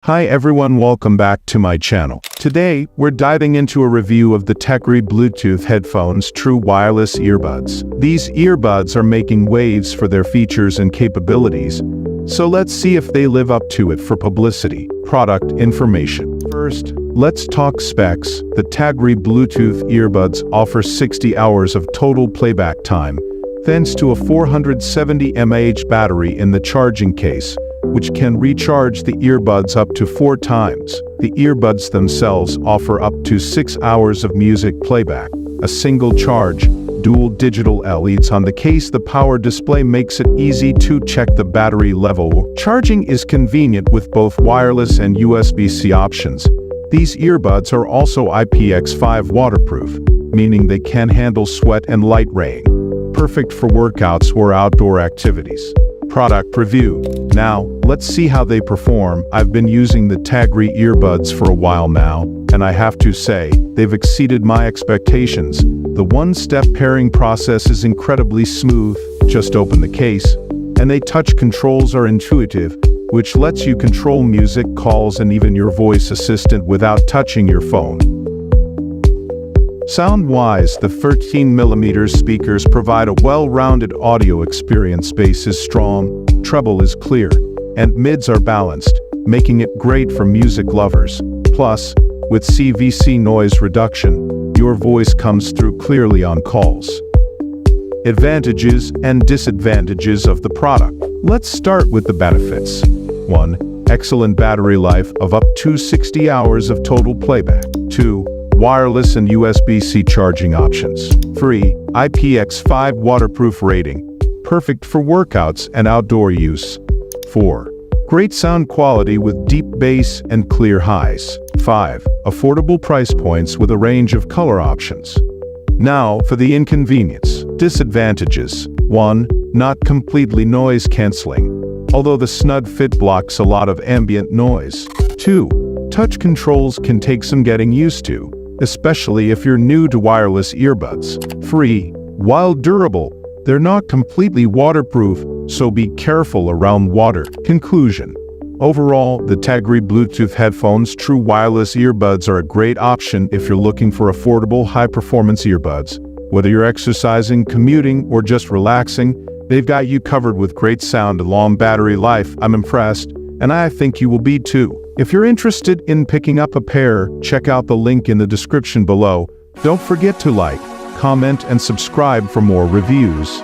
Hi everyone, welcome back to my channel. Today, we're diving into a review of the TAGRY Bluetooth headphones True Wireless Earbuds. These earbuds are making waves for their features and capabilities, so let's see if they live up to it for publicity. Product information. First, let's talk specs. The TAGRY Bluetooth earbuds offer 60 hours of total playback time, thanks to a 470 mAh battery in the charging case, which can recharge the earbuds up to 4 times. The earbuds themselves offer up to 6 hours of music playback. A single charge, dual digital LEDs on the case. The power display makes it easy to check the battery level. Charging is convenient with both wireless and USB-C options. These earbuds are also IPX5 waterproof, meaning they can handle sweat and light rain. Perfect for workouts or outdoor activities. Product review. Now, let's see how they perform. I've been using the TAGRY earbuds for a while now, and I have to say, they've exceeded my expectations. The one-step pairing process is incredibly smooth. Just open the case, and the touch controls are intuitive, which lets you control music, calls, and even your voice assistant without touching your phone. Sound-wise, the 13mm speakers provide a well-rounded audio experience. Bass is strong, treble is clear, and mids are balanced, making it great for music lovers. Plus, with CVC noise reduction, your voice comes through clearly on calls. Advantages and disadvantages of the product. Let's start with the benefits. 1. Excellent battery life of up to 60 hours of total playback. 2. Wireless and USB-C charging options. 3. IPX5 waterproof rating. Perfect for workouts and outdoor use. 4. Great sound quality with deep bass and clear highs. 5. Affordable price points with a range of color options. Now for the inconvenience. Disadvantages. 1. Not completely noise cancelling, although the snug fit blocks a lot of ambient noise. 2. Touch controls can take some getting used to, especially if you're new to wireless earbuds. 3. While durable, they're not completely waterproof, so be careful around water. Conclusion. Overall, the TAGRY Bluetooth headphones True Wireless Earbuds are a great option if you're looking for affordable, high-performance earbuds. Whether you're exercising, commuting, or just relaxing, they've got you covered with great sound and long battery life. I'm impressed, and I think you will be too. If you're interested in picking up a pair, check out the link in the description below. Don't forget to like, comment, and subscribe for more reviews.